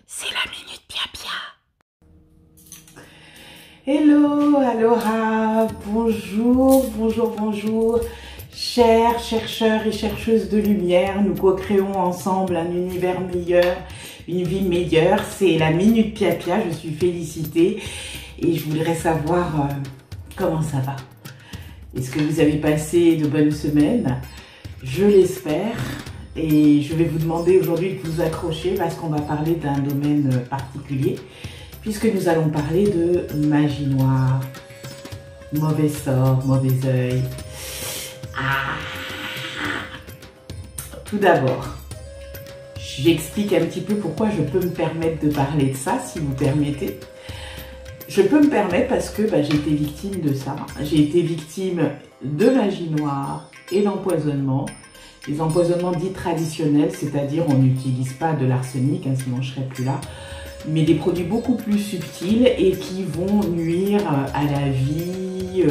C'est la Minute Pia Pia. Hello, Alora, bonjour, bonjour. Chers chercheurs et chercheuses de lumière, nous co-créons ensemble un univers meilleur, une vie meilleure. C'est la Minute Pia Pia, je suis félicitée et je voudrais savoir comment ça va. Est-ce que vous avez passé de bonnes semaines? Je l'espère. Et je vais vous demander aujourd'hui de vous accrocher parce qu'on va parler d'un domaine particulier, puisque nous allons parler de magie noire, mauvais sort, mauvais œil. Tout d'abord, j'explique un petit peu pourquoi je peux me permettre de parler de ça, si vous permettez. Je peux me permettre parce que j'ai été victime de ça. J'ai été victime de magie noire et d'empoisonnement. Les empoisonnements dits traditionnels, c'est-à-dire on n'utilise pas de l'arsenic, sinon je ne serais plus là, mais des produits beaucoup plus subtils et qui vont nuire à la vie,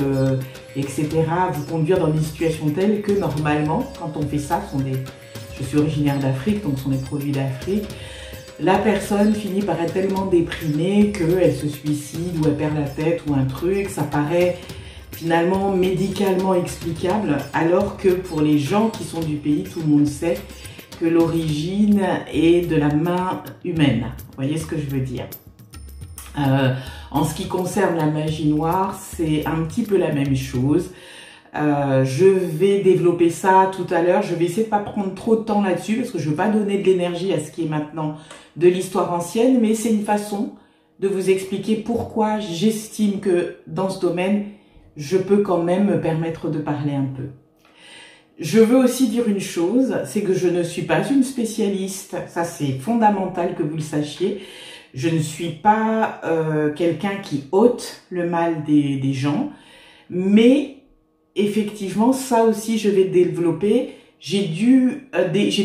etc., vous conduire dans des situations telles que normalement, quand on fait ça, je suis originaire d'Afrique, donc ce sont des produits d'Afrique, la personne finit par être tellement déprimée qu'elle se suicide ou elle perd la tête ou un truc, ça paraît finalement médicalement explicable, alors que pour les gens qui sont du pays, tout le monde sait que l'origine est de la main humaine. Vous voyez ce que je veux dire? En ce qui concerne la magie noire, c'est un petit peu la même chose. Je vais développer ça tout à l'heure. Je vais essayer de ne pas prendre trop de temps là-dessus parce que je ne veux pas donner de l'énergie à ce qui est maintenant de l'histoire ancienne, mais c'est une façon de vous expliquer pourquoi j'estime que dans ce domaine, je peux quand même me permettre de parler un peu. Je veux aussi dire une chose, c'est que je ne suis pas une spécialiste, ça c'est fondamental que vous le sachiez. Je ne suis pas quelqu'un qui ôte le mal des gens, mais effectivement, ça aussi je vais développer. J'ai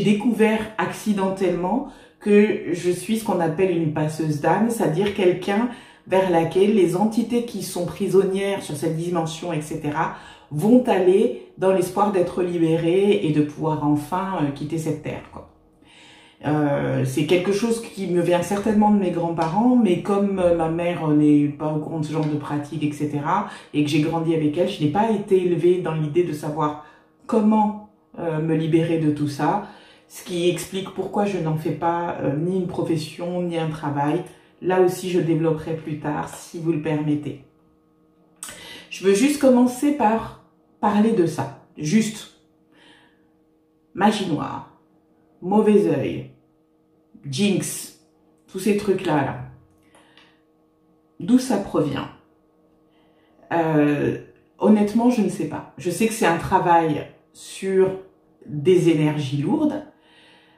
découvert accidentellement que je suis ce qu'on appelle une passeuse d'âme, c'est-à-dire quelqu'un vers laquelle les entités qui sont prisonnières sur cette dimension, etc., vont aller dans l'espoir d'être libérées et de pouvoir enfin quitter cette terre, quoi. C'est quelque chose qui me vient certainement de mes grands-parents, mais comme ma mère n'est pas au courant de ce genre de pratique, etc., et que j'ai grandi avec elle, je n'ai pas été élevée dans l'idée de savoir comment me libérer de tout ça, ce qui explique pourquoi je n'en fais pas ni une profession, ni un travail. Là aussi, je développerai plus tard, si vous le permettez. Je veux juste commencer par parler de ça. Juste. Magie noire, mauvais œil, jinx, tous ces trucs-là. Là. D'où ça provient? Honnêtement, je ne sais pas. Je sais que c'est un travail sur des énergies lourdes.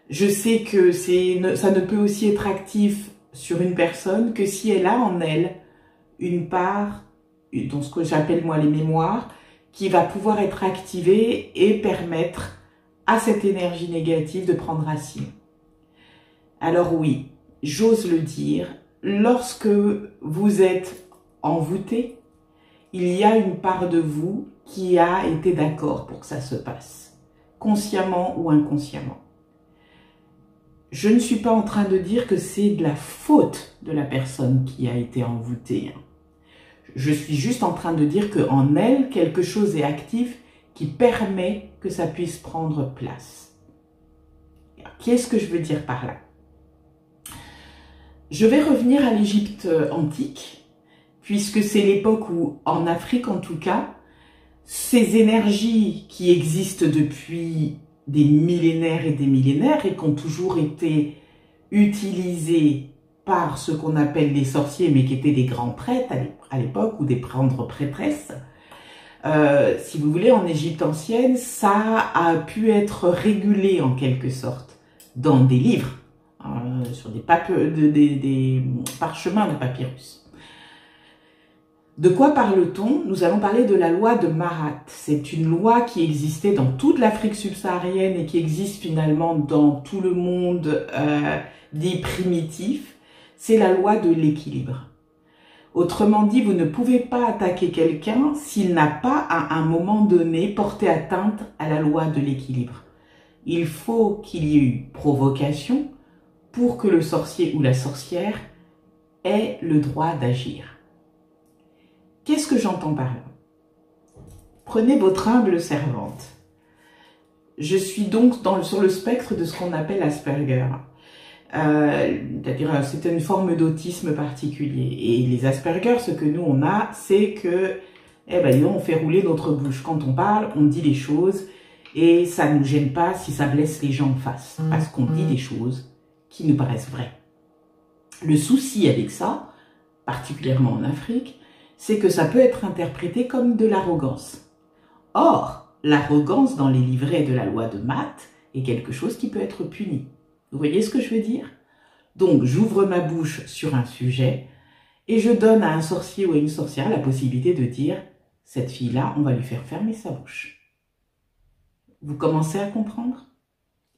Je sais que ça ne peut aussi être actif sur une personne que si elle a en elle une part, dans ce que j'appelle moi les mémoires, qui va pouvoir être activée et permettre à cette énergie négative de prendre racine. Alors oui, j'ose le dire, lorsque vous êtes envoûté, il y a une part de vous qui a été d'accord pour que ça se passe, consciemment ou inconsciemment. Je ne suis pas en train de dire que c'est de la faute de la personne qui a été envoûtée. Je suis juste en train de dire qu'en elle, quelque chose est actif qui permet que ça puisse prendre place. Qu'est-ce que je veux dire par là? Je vais revenir à l'Égypte antique, puisque c'est l'époque où, en Afrique en tout cas, ces énergies qui existent depuis des millénaires et qui ont toujours été utilisés par ce qu'on appelle des sorciers, mais qui étaient des grands prêtres à l'époque, ou des grandes prêtresses. Si vous voulez, en Égypte ancienne, ça a pu être régulé en quelque sorte dans des livres, sur des parchemins de papyrus. De quoi parle-t-on? Nous allons parler de la loi de Marat. C'est une loi qui existait dans toute l'Afrique subsaharienne et qui existe finalement dans tout le monde dit primitif. C'est la loi de l'équilibre. Autrement dit, vous ne pouvez pas attaquer quelqu'un s'il n'a pas à un moment donné porté atteinte à la loi de l'équilibre. Il faut qu'il y ait eu provocation pour que le sorcier ou la sorcière ait le droit d'agir. Qu'est-ce que j'entends par là? Prenez votre humble servante. Je suis donc sur le spectre de ce qu'on appelle Asperger. C'est-à-dire, c'est une forme d'autisme particulier. Et les Asperger, ce que nous on a, c'est que, on fait rouler notre bouche. Quand on parle, on dit des choses et ça ne nous gêne pas si ça blesse les gens en face. Parce qu'on dit des choses qui nous paraissent vraies. Le souci avec ça, particulièrement en Afrique, c'est que ça peut être interprété comme de l'arrogance. Or, l'arrogance dans les livrets de la loi de Math est quelque chose qui peut être puni. Vous voyez ce que je veux dire? Donc, j'ouvre ma bouche sur un sujet et je donne à un sorcier ou à une sorcière la possibilité de dire « cette fille-là, on va lui faire fermer sa bouche ». Vous commencez à comprendre?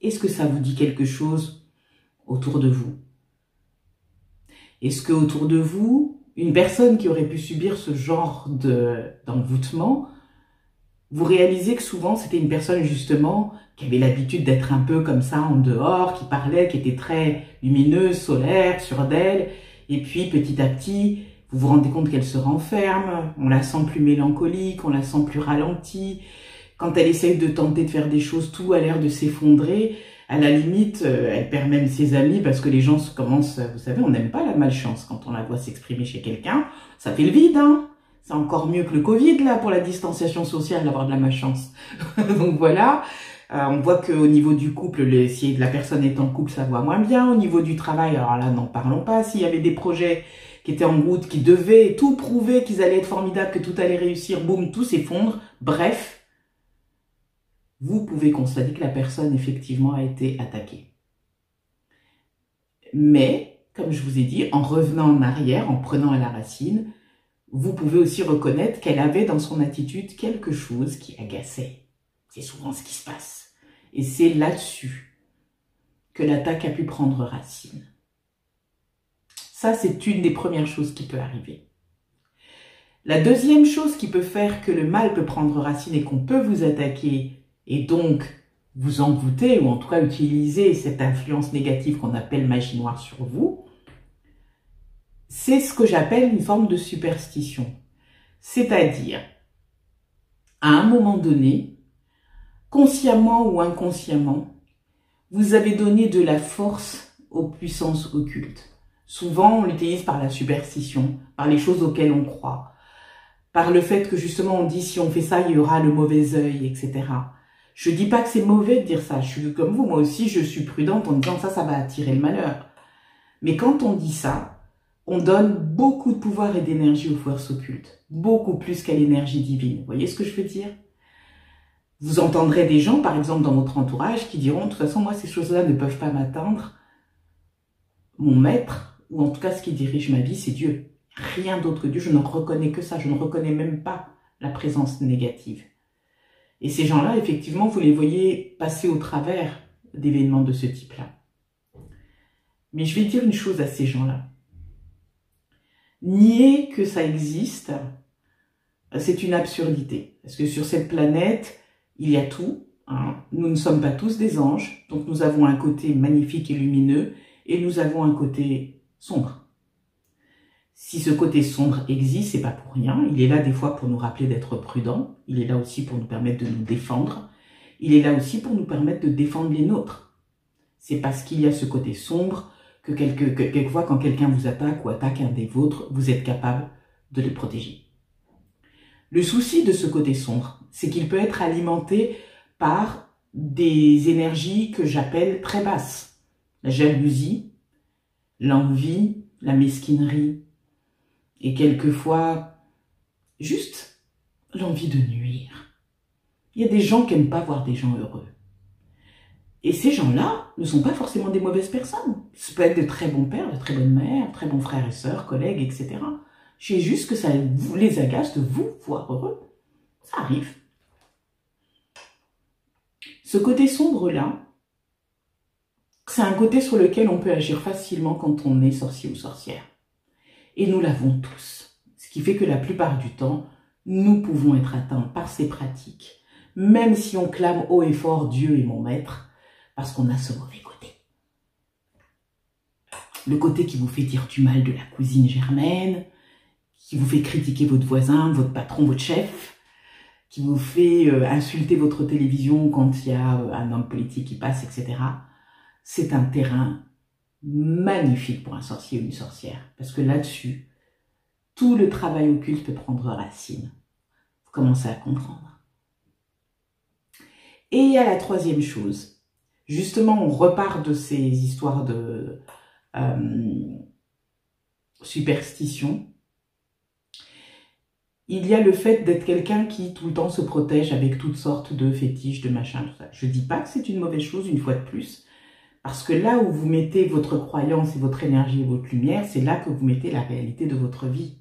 Est-ce que ça vous dit quelque chose autour de vous? Est-ce que autour de vous, une personne qui aurait pu subir ce genre d'envoûtement, vous réalisez que souvent c'était une personne justement qui avait l'habitude d'être un peu comme ça en dehors, qui parlait, qui était très lumineuse, solaire, sûre d'elle, et puis petit à petit, vous vous rendez compte qu'elle se renferme, on la sent plus mélancolique, on la sent plus ralentie. Quand elle essaye de tenter de faire des choses, tout a l'air de s'effondrer. À la limite, elle perd même ses amis parce que les gens commencent, vous savez, on n'aime pas la malchance quand on la voit s'exprimer chez quelqu'un. Ça fait le vide, hein. C'est encore mieux que le Covid, là, pour la distanciation sociale, d'avoir de la malchance. Donc voilà, on voit qu'au niveau du couple, si la personne est en couple, ça va moins bien. Au niveau du travail, alors là, n'en parlons pas. S'il y avait des projets qui étaient en route, qui devaient tout prouver, qu'ils allaient être formidables, que tout allait réussir, boum, tout s'effondre. Bref, vous pouvez constater que la personne, effectivement, a été attaquée. Mais, comme je vous ai dit, en revenant en arrière, en prenant à la racine, vous pouvez aussi reconnaître qu'elle avait dans son attitude quelque chose qui agaçait. C'est souvent ce qui se passe. Et c'est là-dessus que l'attaque a pu prendre racine. Ça, c'est une des premières choses qui peut arriver. La deuxième chose qui peut faire que le mal peut prendre racine et qu'on peut vous attaquer et donc vous envoûter ou en tout cas utiliser cette influence négative qu'on appelle magie noire sur vous, c'est ce que j'appelle une forme de superstition. C'est-à-dire, à un moment donné, consciemment ou inconsciemment, vous avez donné de la force aux puissances occultes. Souvent, on l'utilise par la superstition, par les choses auxquelles on croit, par le fait que justement on dit si on fait ça, il y aura le mauvais œil, etc. Je dis pas que c'est mauvais de dire ça, je suis comme vous, moi aussi je suis prudente en disant ça va attirer le malheur. Mais quand on dit ça, on donne beaucoup de pouvoir et d'énergie aux forces occultes, beaucoup plus qu'à l'énergie divine. Vous voyez ce que je veux dire? Vous entendrez des gens, par exemple dans votre entourage, qui diront « de toute façon, moi, ces choses-là ne peuvent pas m'atteindre. Mon maître, ou en tout cas ce qui dirige ma vie, c'est Dieu. Rien d'autre que Dieu, je ne reconnais que ça, je ne reconnais même pas la présence négative. » Et ces gens-là, effectivement, vous les voyez passer au travers d'événements de ce type-là. Mais je vais dire une chose à ces gens-là. Nier que ça existe, c'est une absurdité. Parce que sur cette planète, il y a tout. Hein. Nous ne sommes pas tous des anges, donc nous avons un côté magnifique et lumineux, et nous avons un côté sombre. Si ce côté sombre existe, c'est pas pour rien. Il est là des fois pour nous rappeler d'être prudents. Il est là aussi pour nous permettre de nous défendre. Il est là aussi pour nous permettre de défendre les nôtres. C'est parce qu'il y a ce côté sombre que quelquefois, quand quelqu'un vous attaque ou attaque un des vôtres, vous êtes capable de le protéger. Le souci de ce côté sombre, c'est qu'il peut être alimenté par des énergies que j'appelle très basses. La jalousie, l'envie, la mesquinerie, et quelquefois, juste l'envie de nuire. Il y a des gens qui n'aiment pas voir des gens heureux. Et ces gens-là ne sont pas forcément des mauvaises personnes. Ça peut être de très bons pères, de très bonnes mères, très bons frères et sœurs, collègues, etc. C'est juste que ça les agace de vous voir heureux. Ça arrive. Ce côté sombre-là, c'est un côté sur lequel on peut agir facilement quand on est sorcier ou sorcière. Et nous l'avons tous. Ce qui fait que la plupart du temps, nous pouvons être atteints par ces pratiques. Même si on clame haut et fort Dieu est mon maître, parce qu'on a ce mauvais côté. le côté qui vous fait dire du mal de la cousine Germaine, qui vous fait critiquer votre voisin, votre patron, votre chef, qui vous fait insulter votre télévision quand il y a un homme politique qui passe, etc. C'est un terrain magnifique pour un sorcier ou une sorcière. Parce que là-dessus, tout le travail occulte peut prendre racine. Vous commencez à comprendre. Et il y a la troisième chose. Justement, on repart de ces histoires de superstition. Il y a le fait d'être quelqu'un qui tout le temps se protège avec toutes sortes de fétiches, de machins, tout ça. Je dis pas que c'est une mauvaise chose, une fois de plus, parce que là où vous mettez votre croyance et votre énergie et votre lumière, c'est là que vous mettez la réalité de votre vie.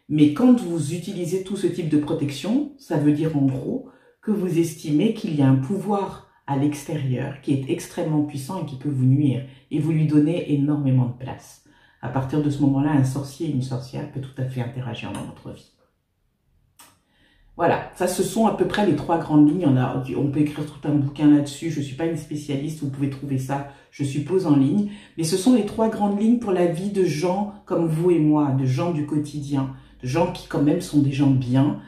Mais quand vous utilisez tout ce type de protection, ça veut dire en gros que vous estimez qu'il y a un pouvoir à l'extérieur qui est extrêmement puissant et qui peut vous nuire, et vous lui donnez énormément de place. À partir de ce moment-là, un sorcier et une sorcière peut tout à fait interagir dans votre vie. Voilà, ça ce sont à peu près les trois grandes lignes. On peut écrire tout un bouquin là-dessus, je ne suis pas une spécialiste, vous pouvez trouver ça, je suppose, en ligne. Mais ce sont les trois grandes lignes pour la vie de gens comme vous et moi, de gens du quotidien, de gens qui quand même sont des gens bien,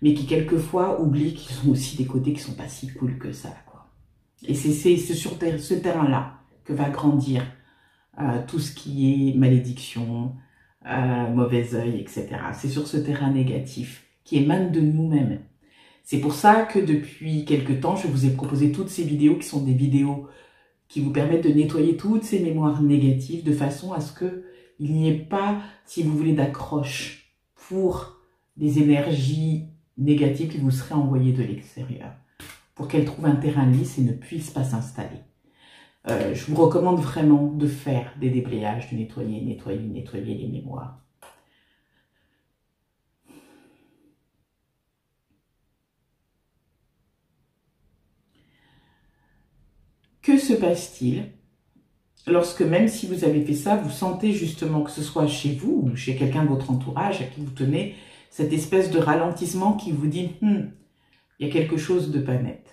mais qui quelquefois oublient qu'ils ont aussi des côtés qui sont pas si cool que ça, quoi. Et c'est sur ce terrain-là que va grandir tout ce qui est malédiction, mauvais œil, etc. C'est sur ce terrain négatif qui émane de nous-mêmes. C'est pour ça que depuis quelque temps, je vous ai proposé toutes ces vidéos qui sont des vidéos qui vous permettent de nettoyer toutes ces mémoires négatives de façon à ce qu'il n'y ait pas, si vous voulez, d'accroche pour des énergies négatives qui vous seraient envoyées de l'extérieur, pour qu'elles trouvent un terrain lisse et ne puissent pas s'installer. Je vous recommande vraiment de faire des déblayages, de nettoyer les mémoires. Que se passe-t-il lorsque, même si vous avez fait ça, vous sentez justement, que ce soit chez vous ou chez quelqu'un de votre entourage à qui vous tenez, cette espèce de ralentissement qui vous dit « il y a quelque chose de pas net ».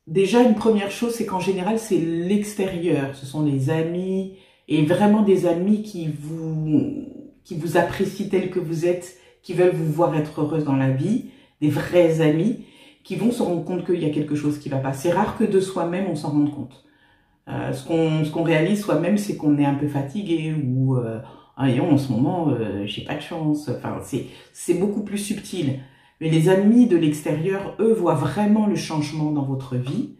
Déjà, une première chose, c'est qu'en général, c'est l'extérieur. Ce sont les amis, et vraiment des amis qui vous apprécient tel que vous êtes, qui veulent vous voir être heureuse dans la vie, des vrais amis, qui vont se rendre compte qu'il y a quelque chose qui ne va pas. C'est rare que de soi-même, on s'en rende compte. Ce qu'on réalise soi-même, c'est qu'on est un peu fatigué ou en ce moment, j'ai pas de chance. Enfin, c'est beaucoup plus subtil. Mais les amis de l'extérieur, eux, voient vraiment le changement dans votre vie.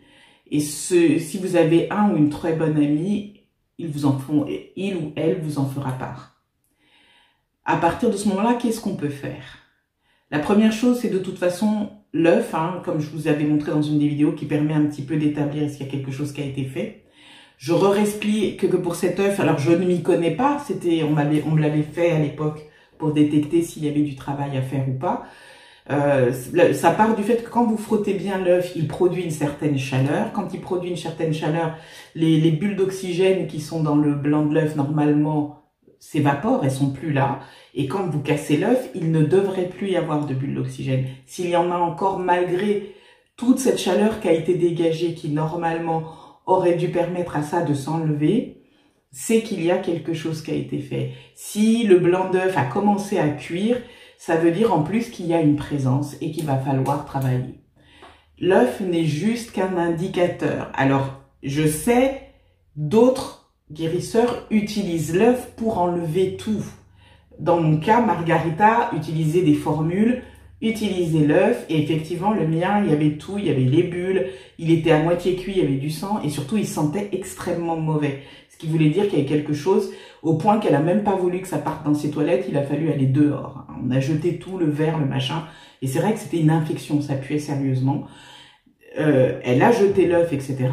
Et si vous avez un ou une très bonne amie, il ou elle vous en fera part. À partir de ce moment-là, qu'est-ce qu'on peut faire? La première chose, c'est de toute façon l'œuf, comme je vous avais montré dans une des vidéos, qui permet un petit peu d'établir est-ce qu'il y a quelque chose qui a été fait. Je re-explique que pour cet œuf, alors je ne m'y connais pas, on me l'avait fait à l'époque pour détecter s'il y avait du travail à faire ou pas. Ça part du fait que quand vous frottez bien l'œuf, il produit une certaine chaleur. Quand il produit une certaine chaleur, les bulles d'oxygène qui sont dans le blanc de l'œuf, normalement, s'évaporent, elles sont plus là. Et quand vous cassez l'œuf, il ne devrait plus y avoir de bulles d'oxygène. S'il y en a encore, malgré toute cette chaleur qui a été dégagée, qui normalement aurait dû permettre à ça de s'enlever, c'est qu'il y a quelque chose qui a été fait. Si le blanc d'œuf a commencé à cuire, ça veut dire en plus qu'il y a une présence et qu'il va falloir travailler. L'œuf n'est juste qu'un indicateur. Alors, je sais, d'autres guérisseurs utilisent l'œuf pour enlever tout. Dans mon cas, Margarita utilisait des formules, utilisait l'œuf, et effectivement, le mien, il y avait tout, il y avait les bulles, il était à moitié cuit, il y avait du sang, et surtout, il sentait extrêmement mauvais. Ce qui voulait dire qu'il y avait quelque chose, au point qu'elle a même pas voulu que ça parte dans ses toilettes, il a fallu aller dehors. On a jeté tout, le verre, le machin, et c'est vrai que c'était une infection, ça puait sérieusement. Elle a jeté l'œuf, etc.,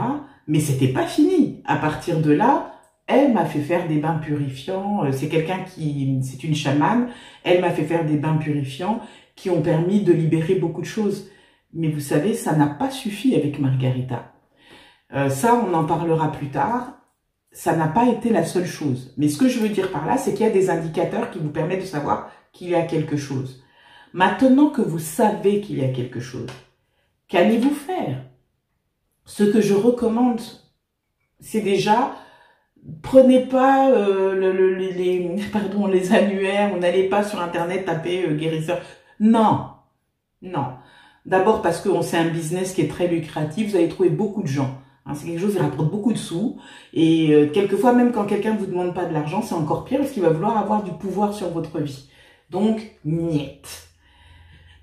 mais c'était pas fini. À partir de là, elle m'a fait faire des bains purifiants. C'est une chamane. Elle m'a fait faire des bains purifiants qui ont permis de libérer beaucoup de choses. Mais vous savez, ça n'a pas suffi avec Margarita. Ça, on en parlera plus tard. Ça n'a pas été la seule chose. Mais ce que je veux dire par là, c'est qu'il y a des indicateurs qui vous permettent de savoir qu'il y a quelque chose. Maintenant que vous savez qu'il y a quelque chose, qu'allez-vous faire? Ce que je recommande, c'est déjà Prenez pas les annuaires, ou n'allez pas sur internet taper guérisseur. Non, non. D'abord parce que c'est un business qui est très lucratif, vous allez trouver beaucoup de gens. Hein, c'est quelque chose qui rapporte beaucoup de sous. Et quelquefois, même quand quelqu'un ne vous demande pas de l'argent, c'est encore pire parce qu'il va vouloir avoir du pouvoir sur votre vie. Donc, niet.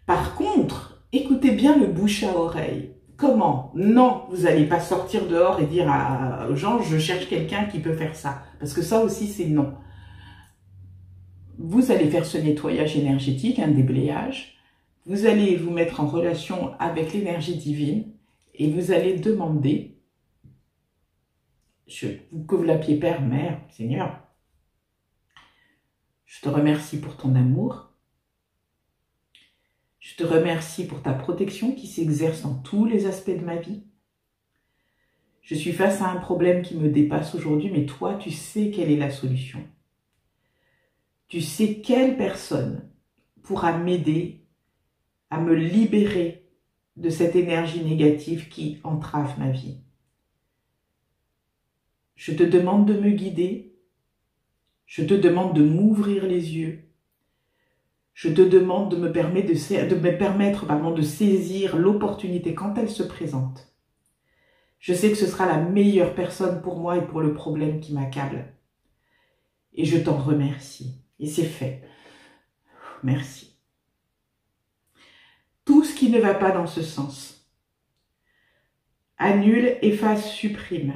Par contre, écoutez bien le bouche à oreille. Comment? Non, vous n'allez pas sortir dehors et dire aux gens, je cherche quelqu'un qui peut faire ça. Parce que ça aussi, c'est non. Vous allez faire ce nettoyage énergétique, un déblayage. Vous allez vous mettre en relation avec l'énergie divine et vous allez demander, que vous l'appeliez Père, Mère, Seigneur, je te remercie pour ton amour. Je te remercie pour ta protection qui s'exerce dans tous les aspects de ma vie. Je suis face à un problème qui me dépasse aujourd'hui, mais toi, tu sais quelle est la solution. Tu sais quelle personne pourra m'aider à me libérer de cette énergie négative qui entrave ma vie. Je te demande de me guider. Je te demande de m'ouvrir les yeux. Je te demande de me permettre de saisir l'opportunité quand elle se présente. Je sais que ce sera la meilleure personne pour moi et pour le problème qui m'accable. Et je t'en remercie. Et c'est fait. Merci. Tout ce qui ne va pas dans ce sens, annule, efface, supprime,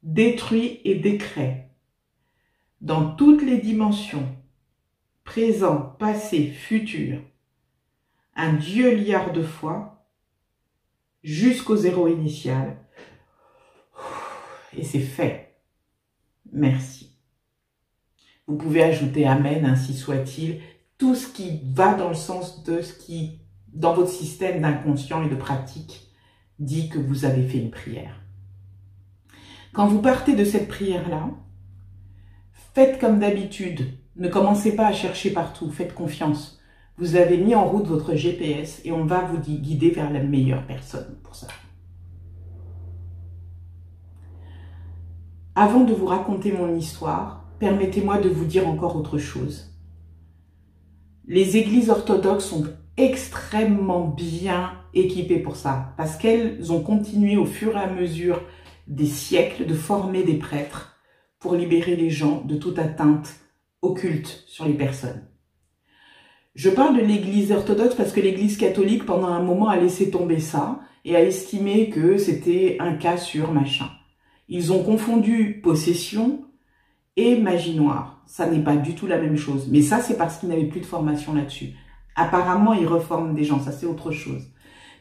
détruit et décrée, dans toutes les dimensions, présent, passé, futur, un Dieu liard de foi, jusqu'au zéro initial. Et c'est fait. Merci. Vous pouvez ajouter Amen, ainsi soit-il, tout ce qui va dans le sens de ce qui, dans votre système d'inconscient et de pratique, dit que vous avez fait une prière. Quand vous partez de cette prière-là, faites comme d'habitude. Ne commencez pas à chercher partout, faites confiance. Vous avez mis en route votre GPS et on va vous guider vers la meilleure personne pour ça. Avant de vous raconter mon histoire, permettez-moi de vous dire encore autre chose. Les églises orthodoxes sont extrêmement bien équipées pour ça, parce qu'elles ont continué au fur et à mesure des siècles de former des prêtres pour libérer les gens de toute atteinte occulte sur les personnes. Je parle de l'église orthodoxe parce que l'église catholique, pendant un moment, a laissé tomber ça et a estimé que c'était un cas sur machin. Ils ont confondu possession et magie noire. Ça n'est pas du tout la même chose. Mais ça, c'est parce qu'ils n'avaient plus de formation là-dessus. Apparemment, ils reforment des gens. Ça, c'est autre chose.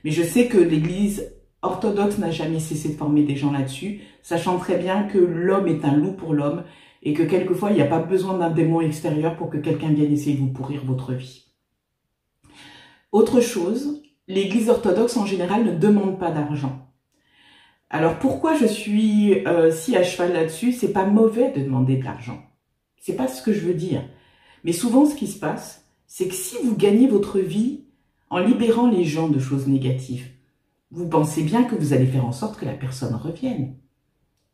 Mais je sais que l'église orthodoxe n'a jamais cessé de former des gens là-dessus, sachant très bien que l'homme est un loup pour l'homme et que quelquefois, il n'y a pas besoin d'un démon extérieur pour que quelqu'un vienne essayer de vous pourrir votre vie. Autre chose, l'église orthodoxe en général ne demande pas d'argent. Alors pourquoi je suis si à cheval là-dessus? C'est pas mauvais de demander de l'argent. C'est pas ce que je veux dire. Mais souvent ce qui se passe, c'est que si vous gagnez votre vie en libérant les gens de choses négatives, vous pensez bien que vous allez faire en sorte que la personne revienne.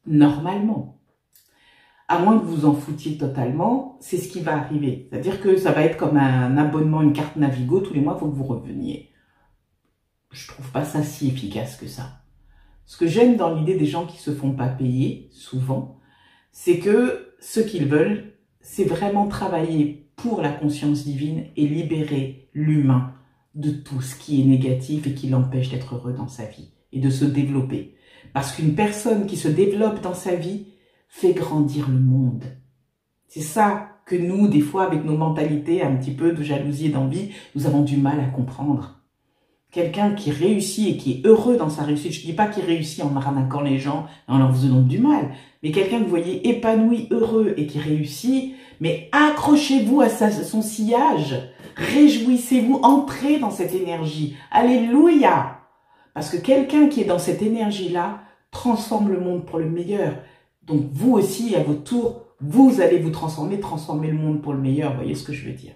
Normalement. À moins que vous en foutiez totalement, c'est ce qui va arriver. C'est-à-dire que ça va être comme un abonnement, une carte Navigo, tous les mois, il faut que vous reveniez. Je trouve pas ça si efficace que ça. Ce que j'aime dans l'idée des gens qui se font pas payer, souvent, c'est que ce qu'ils veulent, c'est vraiment travailler pour la conscience divine et libérer l'humain de tout ce qui est négatif et qui l'empêche d'être heureux dans sa vie et de se développer. Parce qu'une personne qui se développe dans sa vie fait grandir le monde. C'est ça que nous, des fois, avec nos mentalités un petit peu de jalousie et d'envie, nous avons du mal à comprendre. Quelqu'un qui réussit et qui est heureux dans sa réussite, je ne dis pas qu'il réussit en arnaquant les gens et en leur faisant du mal, mais quelqu'un que vous voyez épanoui, heureux et qui réussit, mais accrochez-vous à son sillage, réjouissez-vous, entrez dans cette énergie, alléluia. Parce que quelqu'un qui est dans cette énergie-là transforme le monde pour le meilleur. Donc vous aussi, à votre tour, vous allez vous transformer le monde pour le meilleur, vous voyez ce que je veux dire.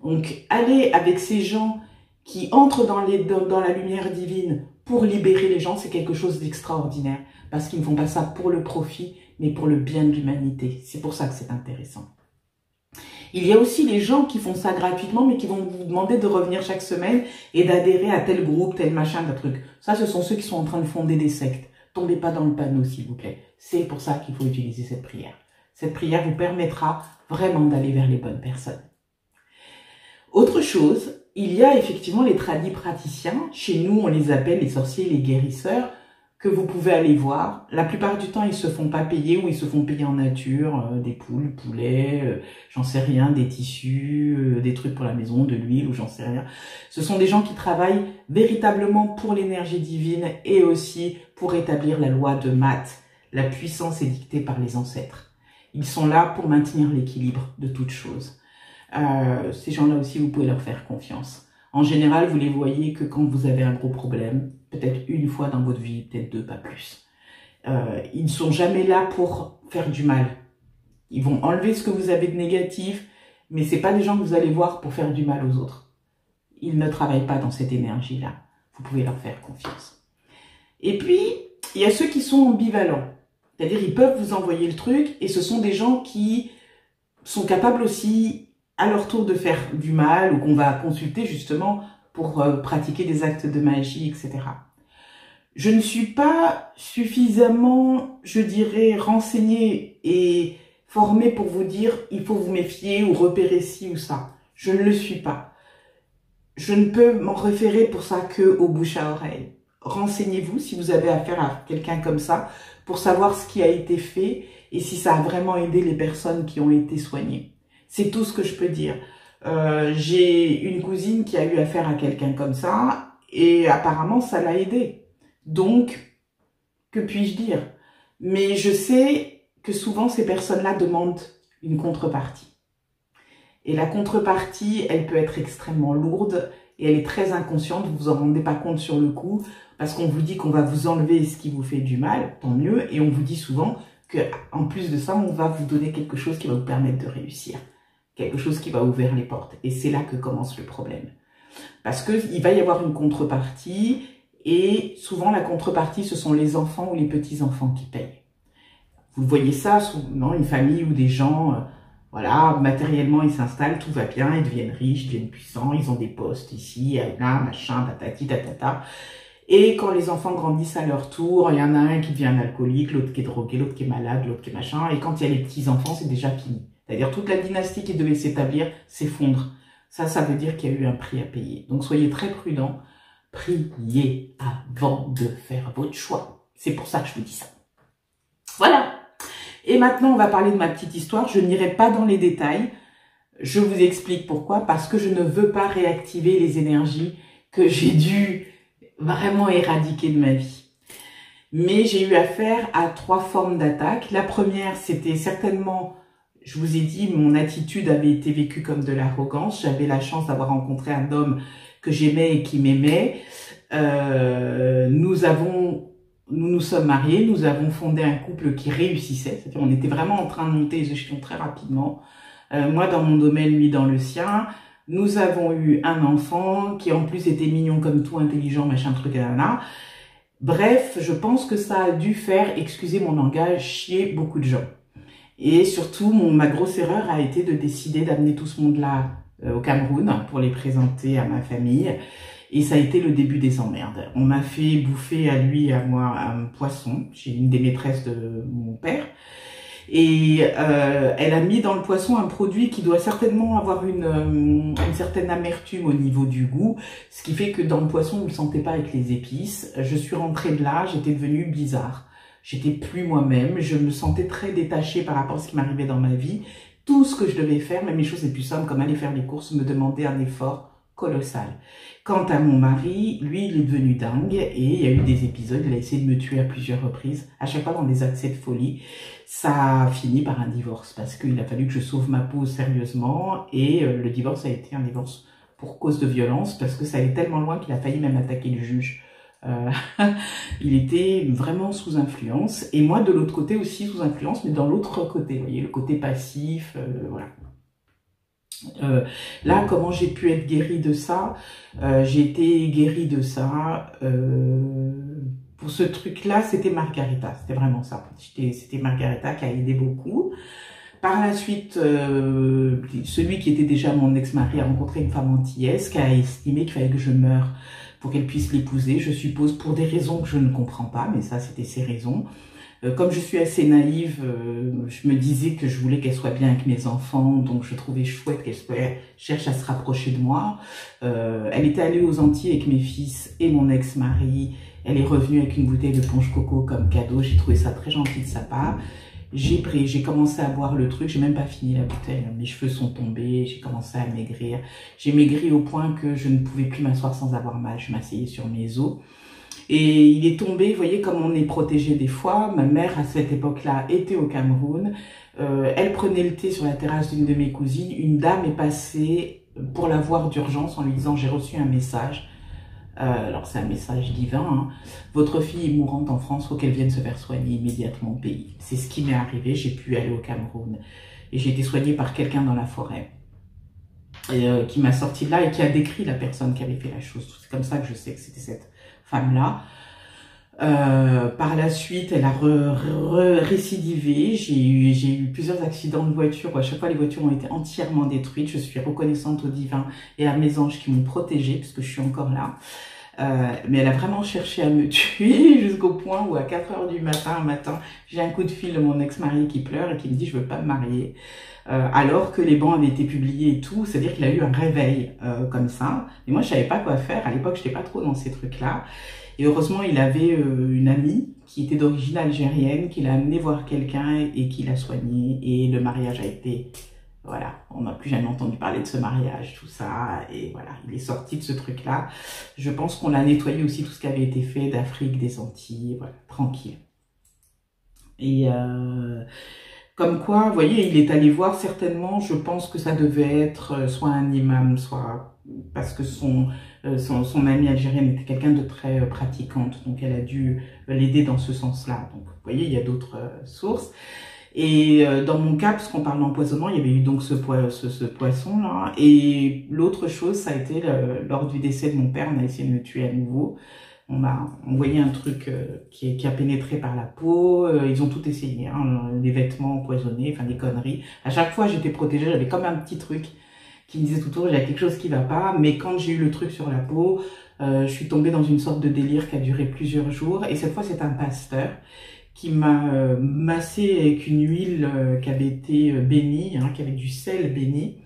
Donc allez avec ces gens qui entrent dans la lumière divine pour libérer les gens, c'est quelque chose d'extraordinaire. Parce qu'ils ne font pas ça pour le profit, mais pour le bien de l'humanité. C'est pour ça que c'est intéressant. Il y a aussi les gens qui font ça gratuitement, mais qui vont vous demander de revenir chaque semaine et d'adhérer à tel groupe, tel machin, tel truc. Ça, ce sont ceux qui sont en train de fonder des sectes. Tombez pas dans le panneau, s'il vous plaît. C'est pour ça qu'il faut utiliser cette prière. Cette prière vous permettra vraiment d'aller vers les bonnes personnes. Autre chose, il y a effectivement les tradis praticiens. Chez nous, on les appelle les sorciers, les guérisseurs, que vous pouvez aller voir. La plupart du temps, ils se font pas payer ou ils se font payer en nature, des poules, poulets, j'en sais rien, des tissus, des trucs pour la maison, de l'huile ou j'en sais rien. Ce sont des gens qui travaillent véritablement pour l'énergie divine et aussi pour établir la loi de Math. La puissance est dictée par les ancêtres. Ils sont là pour maintenir l'équilibre de toutes choses. Ces gens-là aussi, vous pouvez leur faire confiance. En général, vous les voyez que quand vous avez un gros problème, peut-être une fois dans votre vie, peut-être deux, pas plus. Ils ne sont jamais là pour faire du mal. Ils vont enlever ce que vous avez de négatif, mais c'est pas des gens que vous allez voir pour faire du mal aux autres. Ils ne travaillent pas dans cette énergie-là. Vous pouvez leur faire confiance. Et puis, il y a ceux qui sont ambivalents. C'est-à-dire, ils peuvent vous envoyer le truc, et ce sont des gens qui sont capables aussi à leur tour de faire du mal ou qu'on va consulter justement pour pratiquer des actes de magie, etc. Je ne suis pas suffisamment, je dirais, renseignée et formée pour vous dire il faut vous méfier ou repérer ci ou ça. Je ne le suis pas. Je ne peux m'en référer pour ça que au bouche à oreille. Renseignez-vous si vous avez affaire à quelqu'un comme ça pour savoir ce qui a été fait et si ça a vraiment aidé les personnes qui ont été soignées. C'est tout ce que je peux dire. J'ai une cousine qui a eu affaire à quelqu'un comme ça et apparemment ça l'a aidé. Donc, que puis-je dire? Mais je sais que souvent ces personnes-là demandent une contrepartie. Et la contrepartie, elle peut être extrêmement lourde et elle est très inconsciente, vous vous en rendez pas compte sur le coup parce qu'on vous dit qu'on va vous enlever ce qui vous fait du mal, tant mieux, et on vous dit souvent que en plus de ça, on va vous donner quelque chose qui va vous permettre de réussir. Quelque chose qui va ouvrir les portes. Et c'est là que commence le problème. Parce qu'il va y avoir une contrepartie, et souvent la contrepartie, ce sont les enfants ou les petits-enfants qui payent. Vous voyez ça souvent, une famille où des gens, voilà, matériellement, ils s'installent, tout va bien, ils deviennent riches, ils deviennent puissants, ils ont des postes ici, là, machin, tatati, tatata. Et quand les enfants grandissent à leur tour, il y en a un qui devient un alcoolique, l'autre qui est drogué, l'autre qui est malade, l'autre qui est machin, et quand il y a les petits-enfants, c'est déjà fini. C'est-à-dire toute la dynastie qui devait s'établir s'effondre. Ça veut dire qu'il y a eu un prix à payer. Donc soyez très prudents. Priez avant de faire votre choix. C'est pour ça que je vous dis ça. Voilà. Et maintenant, on va parler de ma petite histoire. Je n'irai pas dans les détails. Je vous explique pourquoi. Parce que je ne veux pas réactiver les énergies que j'ai dû vraiment éradiquer de ma vie. Mais j'ai eu affaire à 3 formes d'attaque. La première, c'était certainement... Je vous ai dit, mon attitude avait été vécue comme de l'arrogance. J'avais la chance d'avoir rencontré un homme que j'aimais et qui m'aimait. Nous nous sommes mariés, nous avons fondé un couple qui réussissait. C'est-à-dire, on était vraiment en train de monter les échelons très rapidement. Moi dans mon domaine, lui dans le sien. Nous avons eu un enfant qui en plus était mignon comme tout, intelligent, machin, truc, là. Bref, je pense que ça a dû faire, excusez mon langage, chier beaucoup de gens. Et surtout, ma grosse erreur a été de décider d'amener tout ce monde-là au Cameroun pour les présenter à ma famille. Et ça a été le début des emmerdes. On m'a fait bouffer à lui et à moi un poisson chez une des maîtresses de mon père. Et elle a mis dans le poisson un produit qui doit certainement avoir une certaine amertume au niveau du goût. Ce qui fait que dans le poisson, vous ne le sentez pas avec les épices. Je suis rentrée de là, j'étais devenue bizarre. J'étais plus moi-même, je me sentais très détachée par rapport à ce qui m'arrivait dans ma vie. Tout ce que je devais faire, même les choses les plus simples comme aller faire les courses, me demandait un effort colossal. Quant à mon mari, lui, il est devenu dingue et il y a eu des épisodes, il a essayé de me tuer à plusieurs reprises, à chaque fois dans des accès de folie. Ça a fini par un divorce parce qu'il a fallu que je sauve ma peau sérieusement et le divorce a été un divorce pour cause de violence parce que ça allait tellement loin qu'il a failli même attaquer le juge. Il était vraiment sous influence et moi de l'autre côté aussi sous influence, mais dans l'autre côté, vous voyez, le côté passif, voilà. Là, comment j'ai pu être guérie de ça? J'ai été guérie de ça pour ce truc-là, c'était Margarita. C'était vraiment ça. C'était Margarita qui a aidé beaucoup. Par la suite, celui qui était déjà mon ex-mari a rencontré une femme antillaise qui a estimé qu'il fallait que je meure pour qu'elle puisse l'épouser, je suppose pour des raisons que je ne comprends pas, mais ça c'était ses raisons. Comme je suis assez naïve, je me disais que je voulais qu'elle soit bien avec mes enfants, donc je trouvais chouette qu'elle cherche à se rapprocher de moi. Elle était allée aux Antilles avec mes fils et mon ex-mari. Elle est revenue avec une bouteille de punch coco comme cadeau. J'ai trouvé ça très gentil de sa part. J'ai commencé à boire le truc, j'ai même pas fini la bouteille, mes cheveux sont tombés, j'ai commencé à maigrir. J'ai maigri au point que je ne pouvais plus m'asseoir sans avoir mal, je m'asseyais sur mes os. Et il est tombé, vous voyez comme on est protégé des fois. Ma mère à cette époque-là était au Cameroun, elle prenait le thé sur la terrasse d'une de mes cousines, une dame est passée pour la voir d'urgence en lui disant j'ai reçu un message. Alors c'est un message divin, hein. Votre fille est mourante en France, faut qu'elle vienne se faire soigner immédiatement au pays. C'est ce qui m'est arrivé, j'ai pu aller au Cameroun. Et j'ai été soignée par quelqu'un dans la forêt. Et, qui m'a sorti de là et qui a décrit la personne qui avait fait la chose. C'est comme ça que je sais que c'était cette femme-là. Par la suite, elle a récidivé. J'ai eu plusieurs accidents de voiture. À chaque fois, les voitures ont été entièrement détruites. Je suis reconnaissante au divin et à mes anges qui m'ont protégée, puisque je suis encore là. Mais elle a vraiment cherché à me tuer jusqu'au point où à 4 h du matin, j'ai un coup de fil de mon ex-mari qui pleure et qui me dit « je veux pas me marier ». Alors que les bans avaient été publiés et tout, c'est-à-dire qu'il a eu un réveil comme ça. Et moi, je savais pas quoi faire. À l'époque, j'étais pas trop dans ces trucs-là. Et heureusement, il avait une amie qui était d'origine algérienne, qui l'a amené voir quelqu'un et qui l'a soigné. Et le mariage a été... Voilà, on n'a plus jamais entendu parler de ce mariage, tout ça. Et voilà, il est sorti de ce truc-là. Je pense qu'on a nettoyé aussi tout ce qui avait été fait d'Afrique, des Antilles, voilà, tranquille. Et... comme quoi, vous voyez, il est allé voir certainement, je pense que ça devait être soit un imam, soit parce que son amie algérienne était quelqu'un de très pratiquante, donc elle a dû l'aider dans ce sens-là. Donc vous voyez, il y a d'autres sources. Et dans mon cas, puisqu'on parle d'empoisonnement, il y avait eu donc ce poisson-là. Et l'autre chose, ça a été lors du décès de mon père, on a essayé de me tuer à nouveau. On m'a envoyé un truc qui a pénétré par la peau. Ils ont tout essayé, hein, des vêtements empoisonnés, enfin des conneries. À chaque fois, j'étais protégée. J'avais comme un petit truc qui me disait tout autour, il y a quelque chose qui va pas. Mais quand j'ai eu le truc sur la peau, je suis tombée dans une sorte de délire qui a duré plusieurs jours. Et cette fois, c'est un pasteur qui m'a massé avec une huile qui avait été bénie, hein, qui avait du sel béni.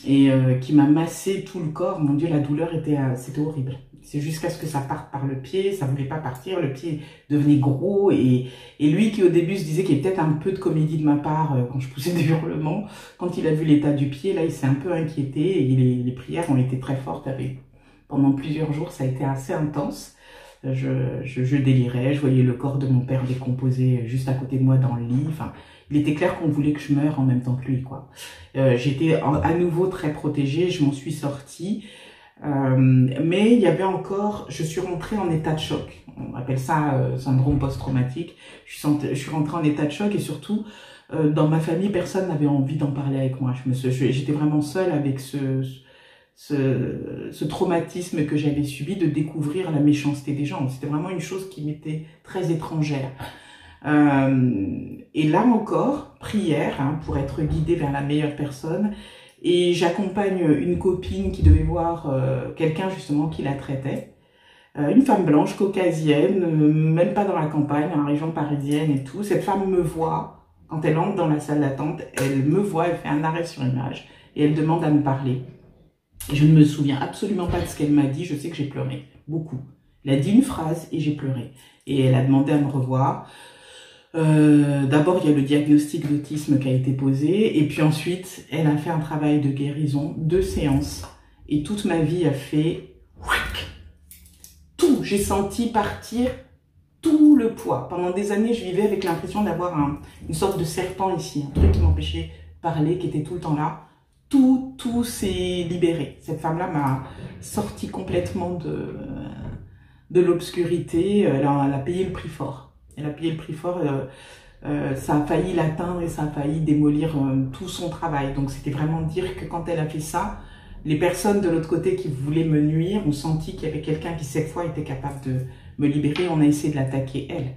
Et qui m'a massé tout le corps. Mon Dieu, la douleur c'était horrible. C'est jusqu'à ce que ça parte par le pied, ça voulait pas partir, le pied devenait gros et lui qui au début se disait qu'il y avait peut-être un peu de comédie de ma part quand je poussais des hurlements, quand il a vu l'état du pied, là il s'est un peu inquiété et les prières ont été très fortes pendant plusieurs jours, ça a été assez intense. Je délirais, je voyais le corps de mon père décomposé juste à côté de moi dans le lit, enfin il était clair qu'on voulait que je meure en même temps que lui, quoi. J'étais à nouveau très protégée, je m'en suis sortie. Mais il y avait encore, je suis rentrée en état de choc. On appelle ça syndrome post-traumatique. Je suis rentrée en état de choc et surtout, dans ma famille, personne n'avait envie d'en parler avec moi. J'étais vraiment seule avec ce traumatisme que j'avais subi de découvrir la méchanceté des gens. C'était vraiment une chose qui m'était très étrangère. Et là encore, prière, hein, pour être guidée vers la meilleure personne. Et j'accompagne une copine qui devait voir quelqu'un justement qui la traitait. Une femme blanche, caucasienne, même pas dans la campagne, dans la région parisienne et tout. Cette femme me voit, quand elle entre dans la salle d'attente, elle me voit, elle fait un arrêt sur image et elle demande à me parler. Et je ne me souviens absolument pas de ce qu'elle m'a dit, je sais que j'ai pleuré, beaucoup. Elle a dit une phrase et j'ai pleuré. Et elle a demandé à me revoir. D'abord, il y a le diagnostic d'autisme qui a été posé, et puis ensuite, elle a fait un travail de guérison, 2 séances, et toute ma vie a fait tout. J'ai senti partir tout le poids. Pendant des années, je vivais avec l'impression d'avoir une sorte de serpent ici, un truc qui m'empêchait de parler, qui était tout le temps là. Tout s'est libéré. Cette femme-là m'a sorti complètement de l'obscurité. Elle a payé le prix fort. Elle a payé le prix fort, ça a failli l'atteindre et ça a failli démolir tout son travail. Donc c'était vraiment dire que quand elle a fait ça, les personnes de l'autre côté qui voulaient me nuire ont senti qu'il y avait quelqu'un qui cette fois était capable me libérer, on a essayé de l'attaquer elle.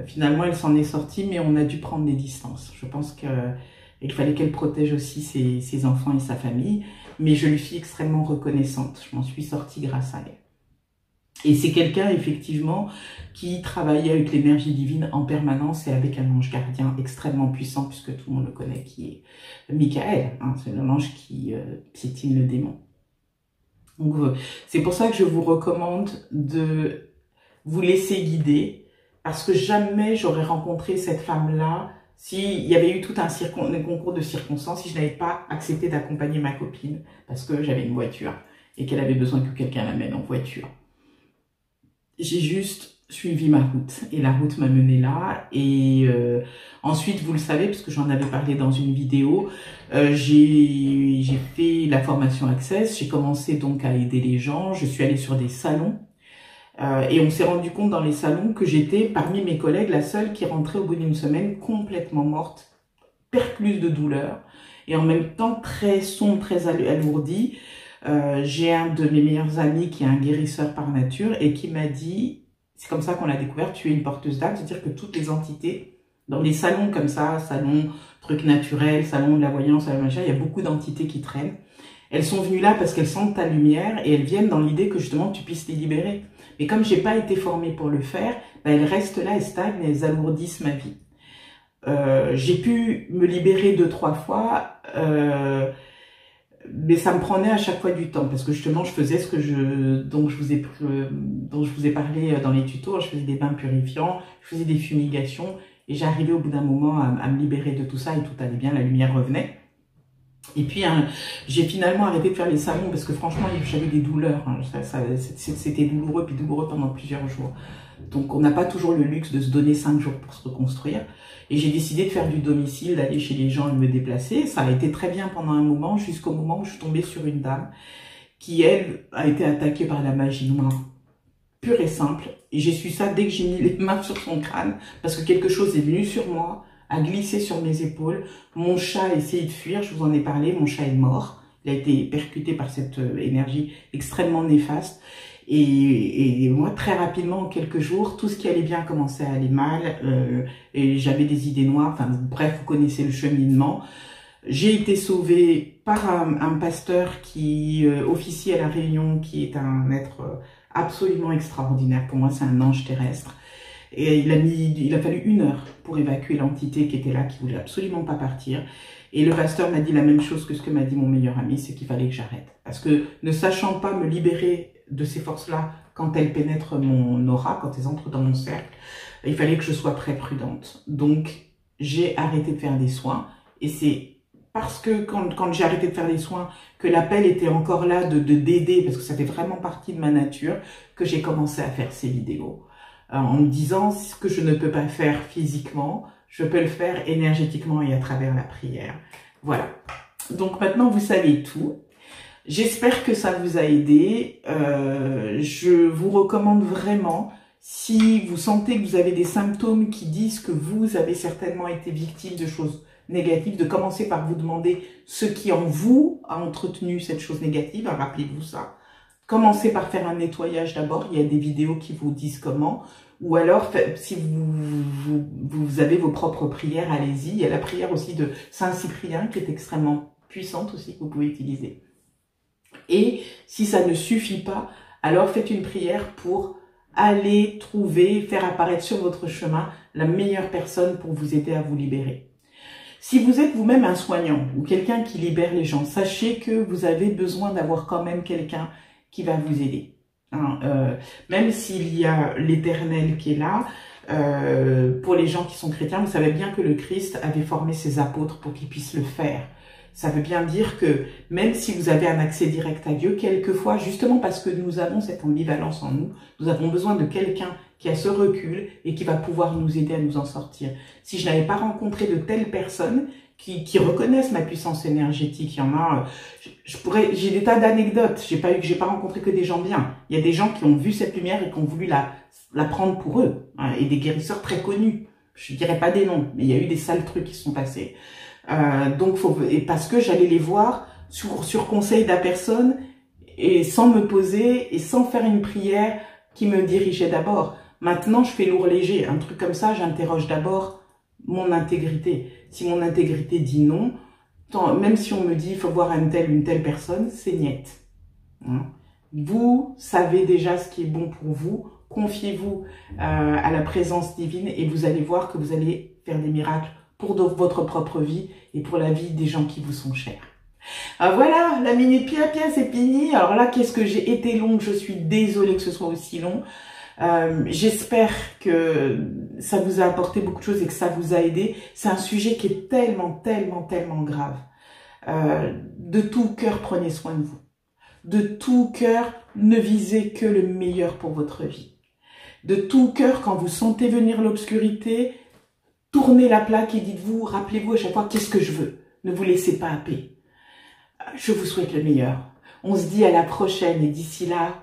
Finalement, elle s'en est sortie, mais on a dû prendre des distances. Je pense qu'il fallait qu'elle protège aussi ses enfants et sa famille, mais je lui suis extrêmement reconnaissante. Je m'en suis sortie grâce à elle. Et c'est quelqu'un, effectivement, qui travaillait avec l'énergie divine en permanence et avec un ange gardien extrêmement puissant, puisque tout le monde le connaît, qui est Michael. Hein, c'est l'ange qui piétine le démon. Donc, c'est pour ça que je vous recommande de vous laisser guider, parce que jamais j'aurais rencontré cette femme-là s'il y avait eu tout un concours de circonstances, si je n'avais pas accepté d'accompagner ma copine, parce que j'avais une voiture et qu'elle avait besoin que quelqu'un l'amène en voiture. J'ai juste suivi ma route et la route m'a menée là. Et ensuite, vous le savez, parce que j'en avais parlé dans une vidéo, j'ai fait la formation Access, j'ai commencé donc à aider les gens, je suis allée sur des salons et on s'est rendu compte dans les salons que j'étais parmi mes collègues la seule qui rentrait au bout d'une semaine complètement morte, percluse de douleur et en même temps très sombre, très alourdie. J'ai un de mes meilleurs amis qui est un guérisseur par nature et qui m'a dit, c'est comme ça qu'on l'a découvert, tu es une porteuse d'âme, c'est-à-dire que toutes les entités, dans les salons comme ça, salon trucs naturels, salon de la voyance, il y a beaucoup d'entités qui traînent. Elles sont venues là parce qu'elles sentent ta lumière et elles viennent dans l'idée que justement tu puisses les libérer. Mais comme j'ai pas été formée pour le faire, ben elles restent là, elles stagnent, elles alourdissent ma vie. J'ai pu me libérer 2-3 fois, mais ça me prenait à chaque fois du temps parce que justement je faisais ce que dont je vous ai parlé dans les tutos. Je faisais des bains purifiants, je faisais des fumigations et j'arrivais au bout d'un moment à me libérer de tout ça et tout allait bien, la lumière revenait. Et puis j'ai finalement arrêté de faire les salons parce que franchement j'avais des douleurs, hein. C'était douloureux puis douloureux pendant plusieurs jours. Donc on n'a pas toujours le luxe de se donner 5 jours pour se reconstruire. Et j'ai décidé de faire du domicile, d'aller chez les gens et de me déplacer. Ça a été très bien pendant un moment, jusqu'au moment où je suis tombée sur une dame qui, elle, a été attaquée par la magie noire, pure et simple. Et j'ai su ça dès que j'ai mis les mains sur son crâne, parce que quelque chose est venu sur moi, a glissé sur mes épaules. Mon chat a essayé de fuir, je vous en ai parlé, mon chat est mort. Il a été percuté par cette énergie extrêmement néfaste. Et moi, très rapidement, en quelques jours, tout ce qui allait bien commençait à aller mal. Et j'avais des idées noires. Enfin, bref, vous connaissez le cheminement. J'ai été sauvée par un pasteur qui officie à La Réunion, qui est un être absolument extraordinaire. Pour moi, c'est un ange terrestre. Et il a fallu 1 heure pour évacuer l'entité qui était là, qui voulait absolument pas partir. Et le pasteur m'a dit la même chose que ce que m'a dit mon meilleur ami, c'est qu'il fallait que j'arrête. Parce que ne sachant pas me libérer de ces forces-là, quand elles pénètrent mon aura, quand elles entrent dans mon cercle, il fallait que je sois très prudente. Donc, j'ai arrêté de faire des soins. Et c'est parce que quand j'ai arrêté de faire des soins, que l'appel était encore là d'aider, parce que ça fait vraiment partie de ma nature, que j'ai commencé à faire ces vidéos. En me disant, ce que je ne peux pas faire physiquement, je peux le faire énergétiquement et à travers la prière. Voilà. Donc maintenant, vous savez tout. J'espère que ça vous a aidé. Je vous recommande vraiment, si vous sentez que vous avez des symptômes qui disent que vous avez certainement été victime de choses négatives, de commencer par vous demander ce qui en vous a entretenu cette chose négative. Rappelez-vous ça. Commencez par faire un nettoyage d'abord. Il y a des vidéos qui vous disent comment. Ou alors, si vous avez vos propres prières, allez-y. Il y a la prière aussi de Saint-Cyprien qui est extrêmement puissante aussi, que vous pouvez utiliser. Et si ça ne suffit pas, alors faites une prière pour aller trouver, faire apparaître sur votre chemin la meilleure personne pour vous aider à vous libérer. Si vous êtes vous-même un soignant ou quelqu'un qui libère les gens, sachez que vous avez besoin d'avoir quand même quelqu'un qui va vous aider. Hein, même s'il y a l'Éternel qui est là, pour les gens qui sont chrétiens, vous savez bien que le Christ avait formé ses apôtres pour qu'ils puissent le faire. Ça veut bien dire que même si vous avez un accès direct à Dieu, quelquefois, justement parce que nous avons cette ambivalence en nous, nous avons besoin de quelqu'un qui a ce recul et qui va pouvoir nous aider à nous en sortir. Si je n'avais pas rencontré de telles personnes qui reconnaissent ma puissance énergétique, il y en a, j'ai des tas d'anecdotes, j'ai pas rencontré que des gens bien. Il y a des gens qui ont vu cette lumière et qui ont voulu la prendre pour eux, hein, et des guérisseurs très connus. Je dirais pas des noms, mais il y a eu des sales trucs qui se sont passés. Donc et parce que j'allais les voir sur conseil de la personne et sans me poser et sans faire une prière qui me dirigeait d'abord. Maintenant, je fais lourd léger. Un truc comme ça, j'interroge d'abord mon intégrité. Si mon intégrité dit non, même si on me dit il faut voir une telle personne, c'est niet. Hein? Vous savez déjà ce qui est bon pour vous. Confiez-vous à la présence divine et vous allez voir que vous allez faire des miracles pour votre propre vie et pour la vie des gens qui vous sont chers. Voilà, la minute pied à pied, c'est fini. Alors là, qu'est-ce que j'ai été longue, je suis désolée que ce soit aussi long. J'espère que ça vous a apporté beaucoup de choses et que ça vous a aidé. C'est un sujet qui est tellement grave. De tout cœur, prenez soin de vous. De tout cœur, ne visez que le meilleur pour votre vie. De tout cœur, quand vous sentez venir l'obscurité, tournez la plaque et dites-vous, rappelez-vous à chaque fois, qu'est-ce que je veux? Ne vous laissez pas happer. Je vous souhaite le meilleur. On se dit à la prochaine et d'ici là,